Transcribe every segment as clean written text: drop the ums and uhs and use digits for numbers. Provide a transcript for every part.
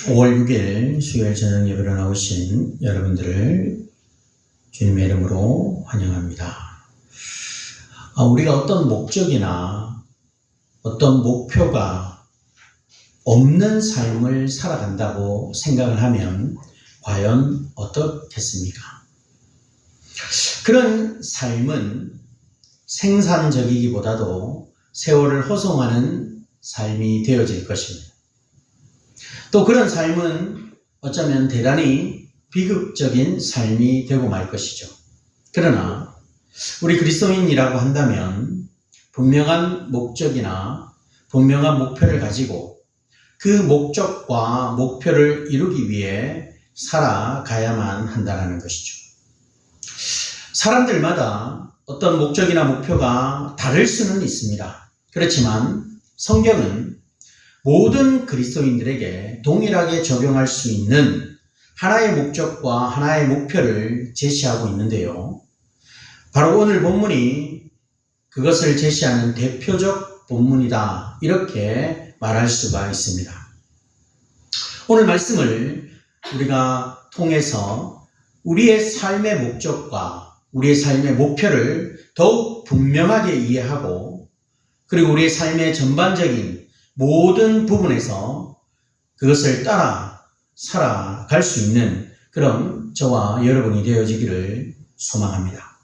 5월 6일 수요일 저녁 예배로 나오신 여러분들을 주님의 이름으로 환영합니다. 우리가 어떤 목적이나 어떤 목표가 없는 삶을 살아간다고 생각을 하면 과연 어떻겠습니까? 그런 삶은 생산적이기보다도 세월을 호송하는 삶이 되어질 것입니다. 또 그런 삶은 어쩌면 대단히 비극적인 삶이 되고 말 것이죠. 그러나 우리 그리스도인이라고 한다면 분명한 목적이나 분명한 목표를 가지고 그 목적과 목표를 이루기 위해 살아가야만 한다는 것이죠. 사람들마다 어떤 목적이나 목표가 다를 수는 있습니다. 그렇지만 성경은 모든 그리스도인들에게 동일하게 적용할 수 있는 하나의 목적과 하나의 목표를 제시하고 있는데요. 바로 오늘 본문이 그것을 제시하는 대표적 본문이다, 이렇게 말할 수가 있습니다. 오늘 말씀을 우리가 통해서 우리의 삶의 목적과 우리의 삶의 목표를 더욱 분명하게 이해하고, 그리고 우리의 삶의 전반적인 모든 부분에서 그것을 따라 살아갈 수 있는 그런 저와 여러분이 되어지기를 소망합니다.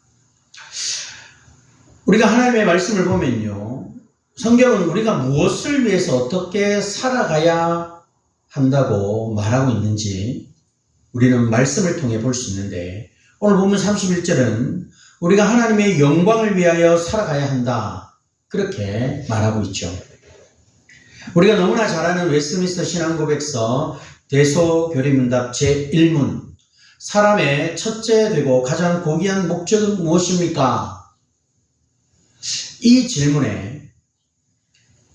우리가 하나님의 말씀을 보면요, 성경은 우리가 무엇을 위해서 어떻게 살아가야 한다고 말하고 있는지 우리는 말씀을 통해 볼 수 있는데, 오늘 본문 31절은 우리가 하나님의 영광을 위하여 살아가야 한다, 그렇게 말하고 있죠. 우리가 너무나 잘 아는 웨스트민스터 신앙고백서 대소교리문답 제1문, 사람의 첫째 되고 가장 고귀한 목적은 무엇입니까? 이 질문에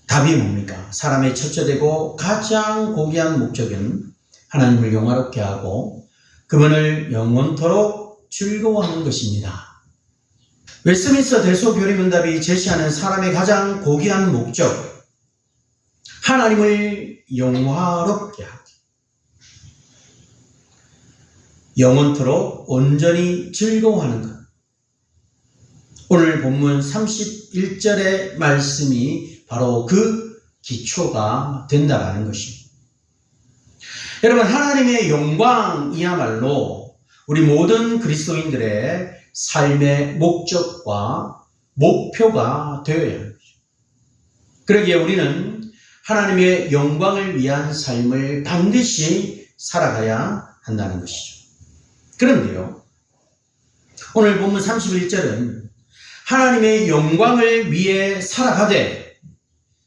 답이 뭡니까? 사람의 첫째 되고 가장 고귀한 목적은 하나님을 영화롭게 하고 그분을 영원토록 즐거워하는 것입니다. 웨스트민스터 대소교리문답이 제시하는 사람의 가장 고귀한 목적, 하나님을 영화롭게 하고 영원토록 온전히 즐거워하는 것. 오늘 본문 31절의 말씀이 바로 그 기초가 된다는 것입니다. 여러분, 하나님의 영광이야말로 우리 모든 그리스도인들의 삶의 목적과 목표가 되어야 합니다. 그러기에 우리는 하나님의 영광을 위한 삶을 반드시 살아가야 한다는 것이죠. 그런데요, 오늘 본문 31절은 하나님의 영광을 위해 살아가되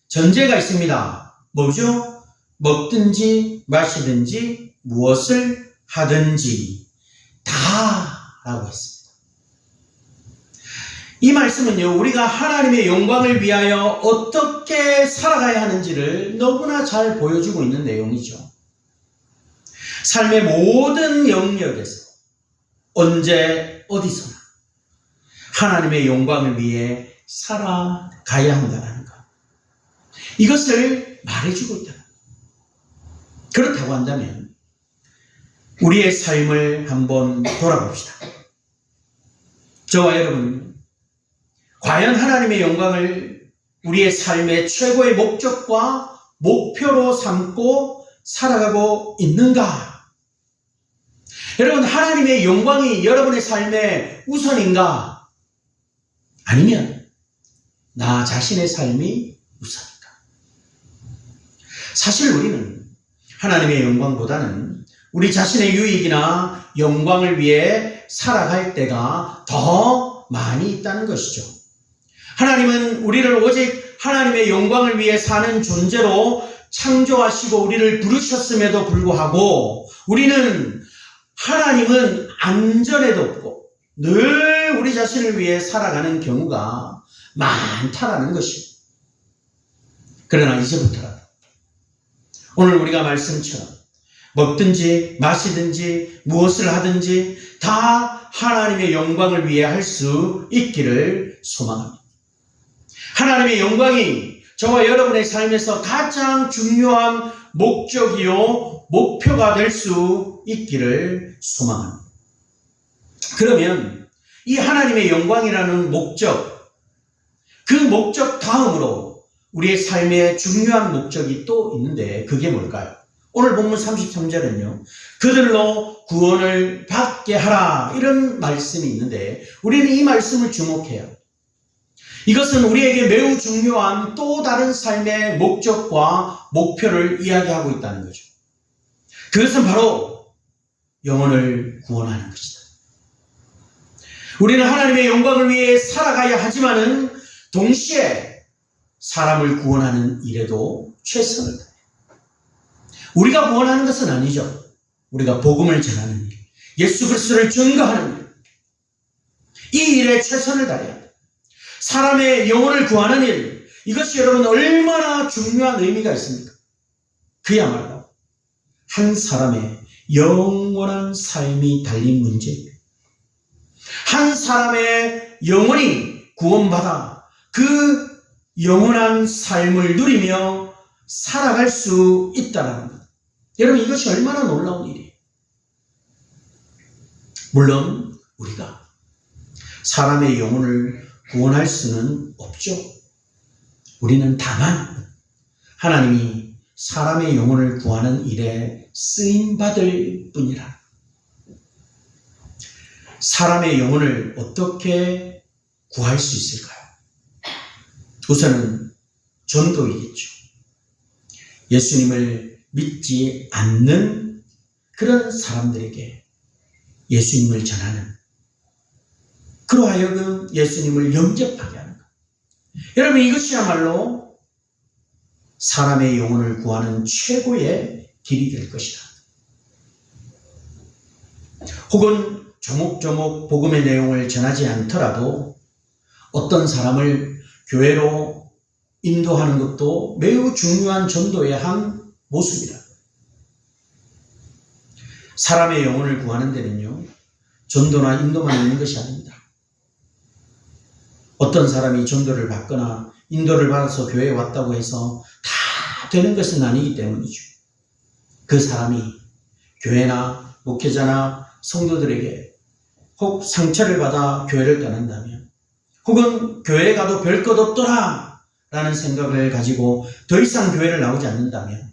전제가 있습니다. 뭐죠? 먹든지 마시든지 무엇을 하든지 다라고 했습니다. 이 말씀은요, 우리가 하나님의 영광을 위하여 어떻게 살아가야 하는지를 너무나 잘 보여주고 있는 내용이죠. 삶의 모든 영역에서 언제 어디서나 하나님의 영광을 위해 살아가야 한다는 것, 이것을 말해주고 있다. 그렇다고 한다면 우리의 삶을 한번 돌아봅시다. 저와 여러분, 과연 하나님의 영광을 우리의 삶의 최고의 목적과 목표로 삼고 살아가고 있는가? 여러분, 하나님의 영광이 여러분의 삶의 우선인가? 아니면 나 자신의 삶이 우선인가? 사실 우리는 하나님의 영광보다는 우리 자신의 유익이나 영광을 위해 살아갈 때가 더 많이 있다는 것이죠. 하나님은 우리를 오직 하나님의 영광을 위해 사는 존재로 창조하시고 우리를 부르셨음에도 불구하고 우리는 하나님은 안전에도 없고 늘 우리 자신을 위해 살아가는 경우가 많다라는 것입니다. 그러나 이제부터라도 오늘 우리가 말씀처럼 먹든지 마시든지 무엇을 하든지 다 하나님의 영광을 위해 할 수 있기를 소망합니다. 하나님의 영광이 저와 여러분의 삶에서 가장 중요한 목적이요 목표가 될 수 있기를 소망합니다. 그러면 이 하나님의 영광이라는 목적, 그 목적 다음으로 우리의 삶의 중요한 목적이 또 있는데 그게 뭘까요? 오늘 본문 33절은요. 그들로 구원을 받게 하라 이런 말씀이 있는데 우리는 이 말씀을 주목해요. 이것은 우리에게 매우 중요한 또 다른 삶의 목적과 목표를 이야기하고 있다는 거죠. 그것은 바로 영혼을 구원하는 것이다. 우리는 하나님의 영광을 위해 살아가야 하지만은 동시에 사람을 구원하는 일에도 최선을 다해요. 우리가 구원하는 것은 아니죠. 우리가 복음을 전하는 일, 예수 그리스도를 증거하는 일, 이 일에 최선을 다해야 돼요. 사람의 영혼을 구하는 일, 이것이 여러분 얼마나 중요한 의미가 있습니까? 그야말로 한 사람의 영원한 삶이 달린 문제입니다. 한 사람의 영혼이 구원받아 그 영원한 삶을 누리며 살아갈 수 있다는 것. 여러분 이것이 얼마나 놀라운 일이에요. 물론 우리가 사람의 영혼을 구원할 수는 없죠. 우리는 다만 하나님이 사람의 영혼을 구하는 일에 쓰임받을 뿐이라. 사람의 영혼을 어떻게 구할 수 있을까요? 우선은 전도이겠죠. 예수님을 믿지 않는 그런 사람들에게 예수님을 전하는, 그러하여금 예수님을 영접하게 하는 것. 여러분 이것이야말로 사람의 영혼을 구하는 최고의 길이 될 것이다. 혹은 조목조목 복음의 내용을 전하지 않더라도 어떤 사람을 교회로 인도하는 것도 매우 중요한 전도의 한 모습이다. 사람의 영혼을 구하는 데는요, 전도나 인도만 있는 것이 아닙니다. 어떤 사람이 전도를 받거나 인도를 받아서 교회에 왔다고 해서 다 되는 것은 아니기 때문이죠. 그 사람이 교회나 목회자나 성도들에게 혹 상처를 받아 교회를 떠난다면, 혹은 교회에 가도 별 것 없더라 라는 생각을 가지고 더 이상 교회를 나오지 않는다면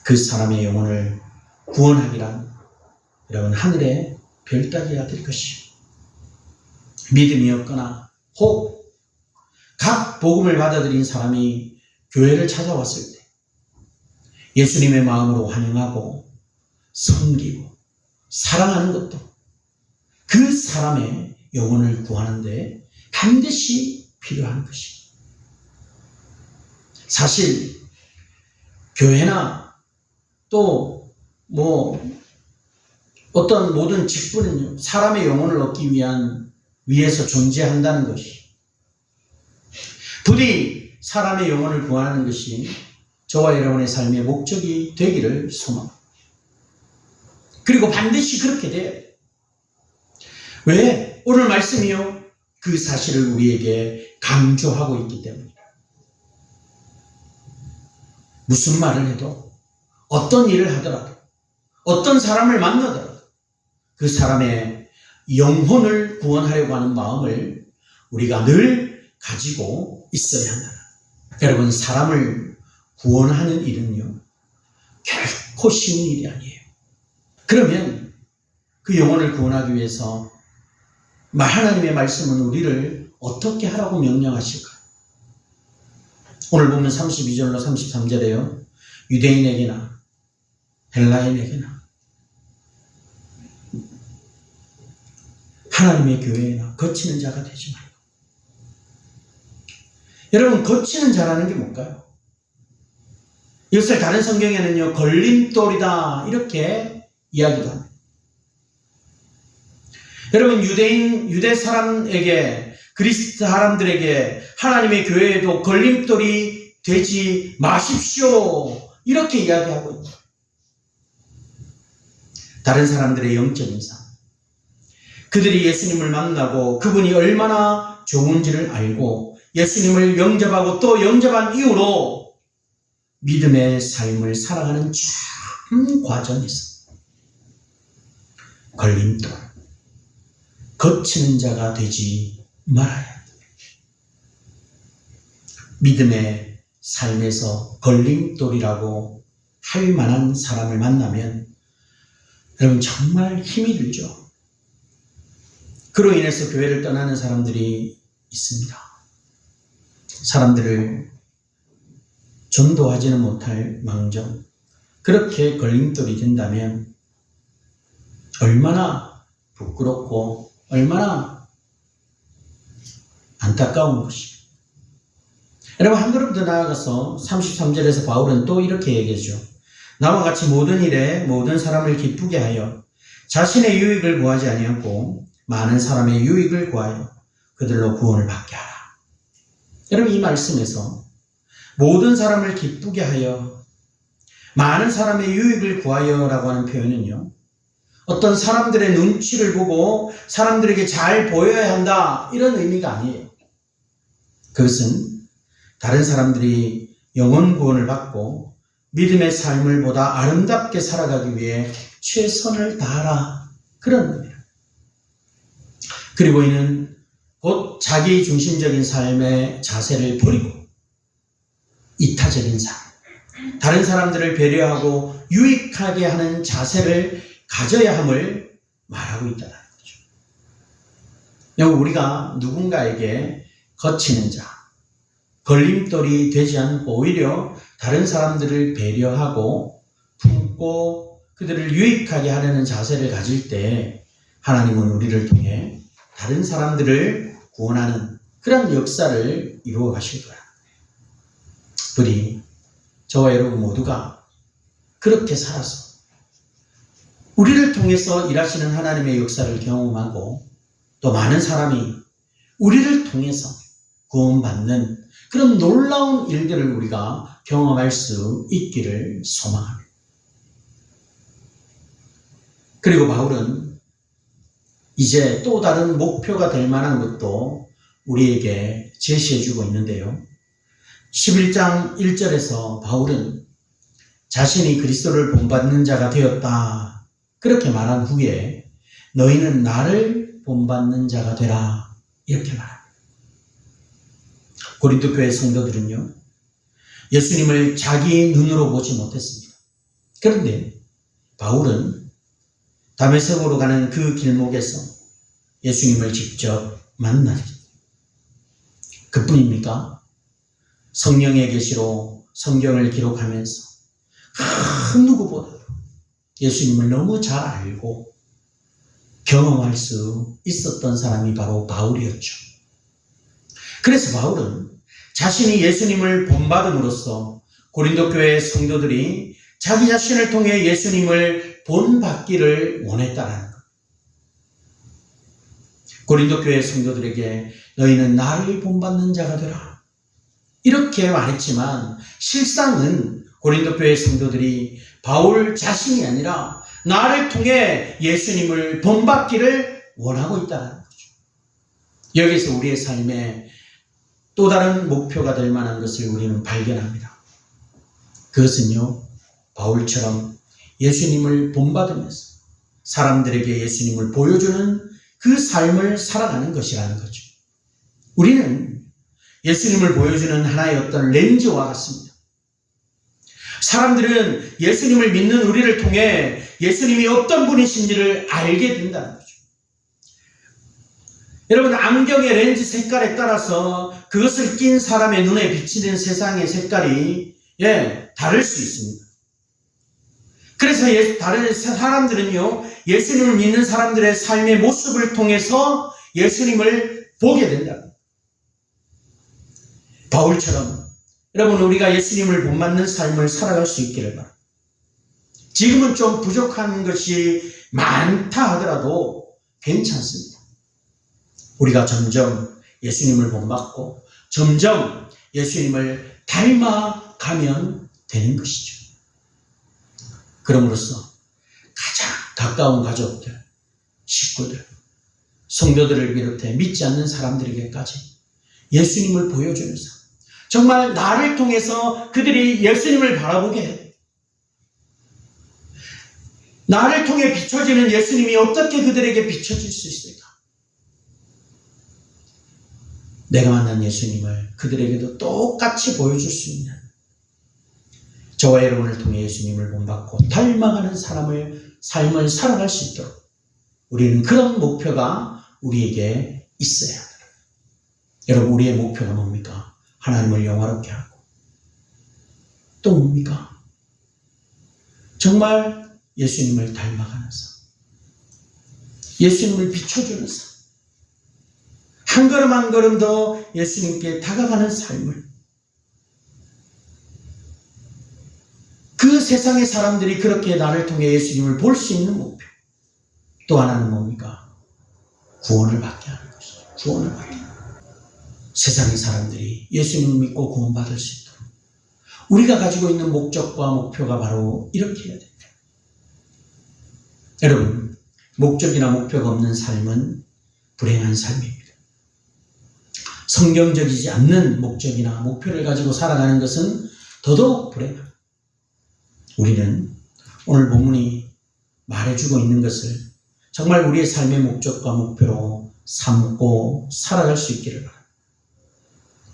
그 사람의 영혼을 구원하기란 여러분 하늘의 별 따기가 될 것이요, 믿음이 없거나 혹 각 복음을 받아들인 사람이 교회를 찾아왔을 때 예수님의 마음으로 환영하고 섬기고 사랑하는 것도 그 사람의 영혼을 구하는데 반드시 필요한 것입니다. 사실 교회나 또 어떤 모든 직분은요, 사람의 영혼을 얻기 위해서 존재한다는 것이, 부디 사람의 영혼을 구하는 것이 저와 여러분의 삶의 목적이 되기를 소망합니다. 그리고 반드시 그렇게 돼요. 왜? 오늘 말씀이요, 그 사실을 우리에게 강조하고 있기 때문입니다. 무슨 말을 해도, 어떤 일을 하더라도, 어떤 사람을 만나더라도 그 사람의 영혼을 구원하려고 하는 마음을 우리가 늘 가지고 있어야 한다. 여러분, 사람을 구원하는 일은요, 결코 쉬운 일이 아니에요. 그러면 그 영혼을 구원하기 위해서 하나님의 말씀은 우리를 어떻게 하라고 명령하실까? 오늘 보면 32절로 33절에요. 유대인에게나 헬라인에게나 하나님의 교회에나 거치는 자가 되지 말고. 여러분, 거치는 자라는 게 뭘까요? 이것을 다른 성경에는요, 걸림돌이다 이렇게 이야기도 합니다. 여러분, 유대 사람에게, 그리스도 사람들에게 하나님의 교회에도 걸림돌이 되지 마십시오 이렇게 이야기하고 있는 거예요. 다른 사람들의 영적인 삶, 그들이 예수님을 만나고 그분이 얼마나 좋은지를 알고 예수님을 영접하고 또 영접한 이후로 믿음의 삶을 살아가는 참 과정에서 걸림돌, 거치는 자가 되지 말아야 합니다. 믿음의 삶에서 걸림돌이라고 할 만한 사람을 만나면 여러분 정말 힘이 들죠. 그로 인해서 교회를 떠나는 사람들이 있습니다. 사람들을 전도하지는 못할 망정 그렇게 걸림돌이 된다면 얼마나 부끄럽고 얼마나 안타까운 것입니다. 여러분 한 걸음 더 나아가서 33절에서 바울은 또 이렇게 얘기하죠. 나와 같이 모든 일에 모든 사람을 기쁘게 하여 자신의 유익을 구하지 아니하고 많은 사람의 유익을 구하여 그들로 구원을 받게 하라. 여러분 이 말씀에서 모든 사람을 기쁘게 하여 많은 사람의 유익을 구하여라고 하는 표현은요. 어떤 사람들의 눈치를 보고 사람들에게 잘 보여야 한다 이런 의미가 아니에요. 그것은 다른 사람들이 영혼 구원을 받고 믿음의 삶을 보다 아름답게 살아가기 위해 최선을 다하라 그런 의미입니다. 그리고 이는 곧 자기 중심적인 삶의 자세를 버리고 이타적인 삶, 다른 사람들을 배려하고 유익하게 하는 자세를 가져야 함을 말하고 있다는 거죠. 여러분 우리가 누군가에게 거치는 자, 걸림돌이 되지 않고 오히려 다른 사람들을 배려하고 품고 그들을 유익하게 하려는 자세를 가질 때 하나님은 우리를 통해 다른 사람들을 구원하는 그런 역사를 이루어 가실 거야. 우리 저와 여러분 모두가 그렇게 살아서 우리를 통해서 일하시는 하나님의 역사를 경험하고 또 많은 사람이 우리를 통해서 구원받는 그런 놀라운 일들을 우리가 경험할 수 있기를 소망합니다. 그리고 바울은 이제 또 다른 목표가 될 만한 것도 우리에게 제시해주고 있는데요. 11장 1절에서 바울은 자신이 그리스도를 본받는 자가 되었다 그렇게 말한 후에 너희는 나를 본받는 자가 되라 이렇게 말합니다. 고린도 교회 성도들은요 예수님을 자기 눈으로 보지 못했습니다. 그런데 바울은 다메섹으로 가는 그 길목에서 예수님을 직접 만났습니다. 그뿐입니까? 성령의 계시로 성경을 기록하면서 그 누구보다도 예수님을 너무 잘 알고 경험할 수 있었던 사람이 바로 바울이었죠. 그래서 바울은 자신이 예수님을 본받음으로써 고린도 교회 성도들이 자기 자신을 통해 예수님을 본받기를 원했다라는 것. 고린도 교회 성도들에게 너희는 나를 본받는 자가 되라 이렇게 말했지만 실상은 고린도 교회 성도들이 바울 자신이 아니라 나를 통해 예수님을 본받기를 원하고 있다는 거죠. 여기서 우리의 삶에 또 다른 목표가 될 만한 것을 우리는 발견합니다. 그것은요 바울처럼 예수님을 본받으면서 사람들에게 예수님을 보여주는 그 삶을 살아가는 것이라는 거죠. 우리는 예수님을 보여주는 하나의 어떤 렌즈와 같습니다. 사람들은 예수님을 믿는 우리를 통해 예수님이 어떤 분이신지를 알게 된다는 거죠. 여러분 안경의 렌즈 색깔에 따라서 그것을 낀 사람의 눈에 비치는 세상의 색깔이 다를 수 있습니다. 그래서 다른 사람들은요 예수님을 믿는 사람들의 삶의 모습을 통해서 예수님을 보게 된다. 바울처럼 여러분 우리가 예수님을 본받는 삶을 살아갈 수 있기를 바랍니다. 지금은 좀 부족한 것이 많다 하더라도 괜찮습니다. 우리가 점점 예수님을 본받고 점점 예수님을 닮아가면 되는 것이죠. 그럼으로써 가장 가까운 가족들, 식구들, 성도들을 비롯해 믿지 않는 사람들에게까지 예수님을 보여주면서 정말 나를 통해서 그들이 예수님을 바라보게 해. 나를 통해 비춰지는 예수님이 어떻게 그들에게 비춰질 수 있을까? 내가 만난 예수님을 그들에게도 똑같이 보여줄 수 있는, 저와 여러분을 통해 예수님을 본받고 닮아가는 삶을 살아갈 수 있도록 우리는 그런 목표가 우리에게 있어야 합니다. 여러분, 우리의 목표가 뭡니까? 하나님을 영화롭게 하고, 또 뭡니까? 정말 예수님을 닮아가는 삶, 예수님을 비춰주는 삶, 한 걸음 한 걸음 더 예수님께 다가가는 삶을, 그 세상의 사람들이 그렇게 나를 통해 예수님을 볼 수 있는 목표. 또 하나는 뭡니까? 구원을 받게 하는 것이죠. 구원을 받게 하는 것. 세상의 사람들이 예수님을 믿고 구원받을 수 있도록 우리가 가지고 있는 목적과 목표가 바로 이렇게 해야 됩니다. 여러분, 목적이나 목표가 없는 삶은 불행한 삶입니다. 성경적이지 않는 목적이나 목표를 가지고 살아가는 것은 더더욱 불행합니다. 우리는 오늘 본문이 말해주고 있는 것을 정말 우리의 삶의 목적과 목표로 삼고 살아갈 수 있기를 바랍니다.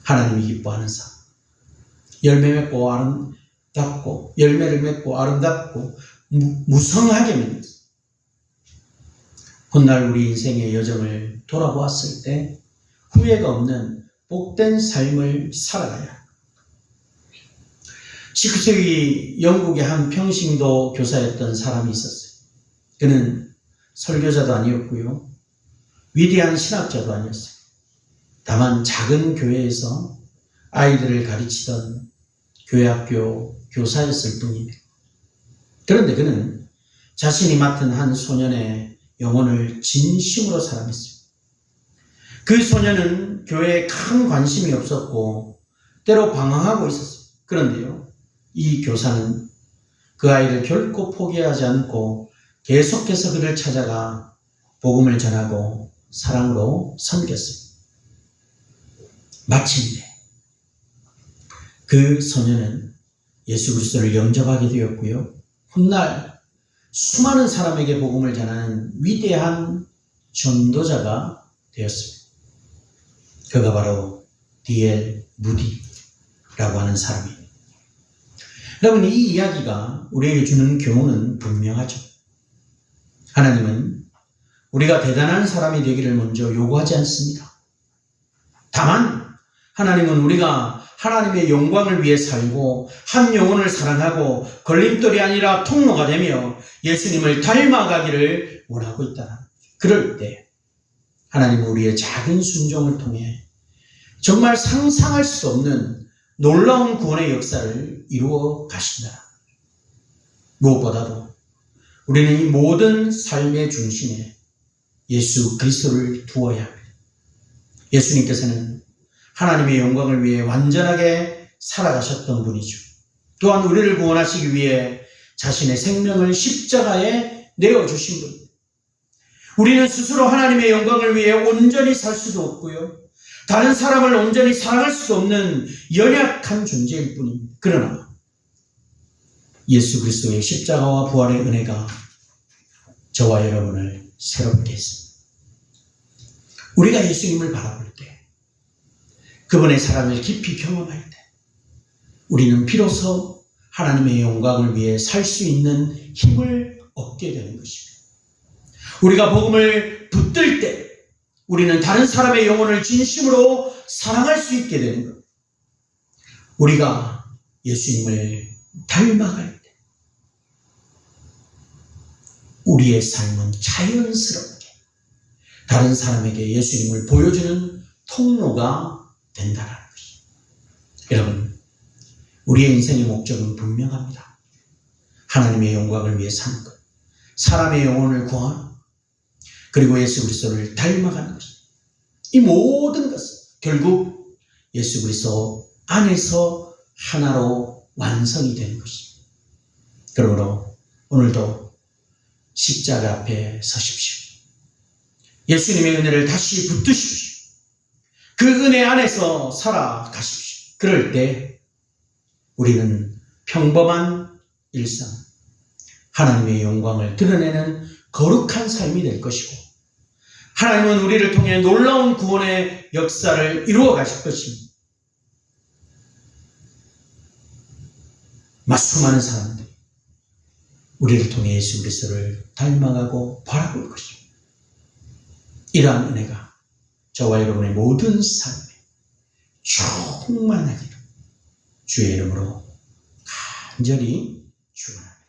하나님이 기뻐하는 삶, 열매 맺고 아름답고, 열매를 맺고 아름답고 무성하게 맺는 삶. 훗날 우리 인생의 여정을 돌아보았을 때 후회가 없는 복된 삶을 살아가야 합니다. 19세기 영국의 한 평신도 교사였던 사람이 있었어요. 그는 설교자도 아니었고요, 위대한 신학자도 아니었어요. 다만 작은 교회에서 아이들을 가르치던 교회학교 교사였을 뿐입니다. 그런데 그는 자신이 맡은 한 소년의 영혼을 진심으로 사랑했어요. 그 소년은 교회에 큰 관심이 없었고 때로 방황하고 있었어요. 그런데요, 이 교사는 그 아이를 결코 포기하지 않고 계속해서 그를 찾아가 복음을 전하고 사랑으로 섬겼어요. 마침내 그 소년은 예수 그리스도를 영접하게 되었고요, 훗날 수많은 사람에게 복음을 전하는 위대한 전도자가 되었습니다. 그가 바로 D.L. 무디라고 하는 사람입니다. 여러분, 이 이야기가 우리에게 주는 교훈은 분명하죠. 하나님은 우리가 대단한 사람이 되기를 먼저 요구하지 않습니다. 다만 하나님은 우리가 하나님의 영광을 위해 살고 한 영혼을 사랑하고 걸림돌이 아니라 통로가 되며 예수님을 닮아가기를 원하고 있다. 그럴 때 하나님은 우리의 작은 순종을 통해 정말 상상할 수 없는 놀라운 구원의 역사를 이루어 가신다. 무엇보다도 우리는 이 모든 삶의 중심에 예수 그리스도를 두어야 합니다. 예수님께서는 하나님의 영광을 위해 완전하게 살아가셨던 분이죠. 또한 우리를 구원하시기 위해 자신의 생명을 십자가에 내어주신 분입니다. 우리는 스스로 하나님의 영광을 위해 온전히 살 수도 없고요, 다른 사람을 온전히 사랑할 수도 없는 연약한 존재일 뿐입니다. 그러나 예수 그리스도의 십자가와 부활의 은혜가 저와 여러분을 새롭게 했습니다. 우리가 예수님을 바라볼 때, 그분의 사랑을 깊이 경험할 때 우리는 비로소 하나님의 영광을 위해 살 수 있는 힘을 얻게 되는 것입니다. 우리가 복음을 붙들 때 우리는 다른 사람의 영혼을 진심으로 사랑할 수 있게 되는 것. 우리가 예수님을 닮아갈 때 우리의 삶은 자연스럽게 다른 사람에게 예수님을 보여주는 통로가 된다는 것입니다. 여러분, 우리의 인생의 목적은 분명합니다. 하나님의 영광을 위해 사는 것, 사람의 영혼을 구하는, 그리고 예수 그리스도를 닮아가는 것입니다. 이 모든 것은 결국 예수 그리스도 안에서 하나로 완성이 되는 것입니다. 그러므로 오늘도 십자가 앞에 서십시오. 예수님의 은혜를 다시 붙드십시오. 그 은혜 안에서 살아가십시오. 그럴 때 우리는 평범한 일상, 하나님의 영광을 드러내는 거룩한 삶이 될 것이고, 하나님은 우리를 통해 놀라운 구원의 역사를 이루어 가실 것입니다. 수많은 사람들이 우리를 통해 예수 그리스도를 닮아가고 바라볼 것입니다. 이러한 은혜가 저와 여러분의 모든 삶에 충만하기를 주의 이름으로 간절히 축원합니다.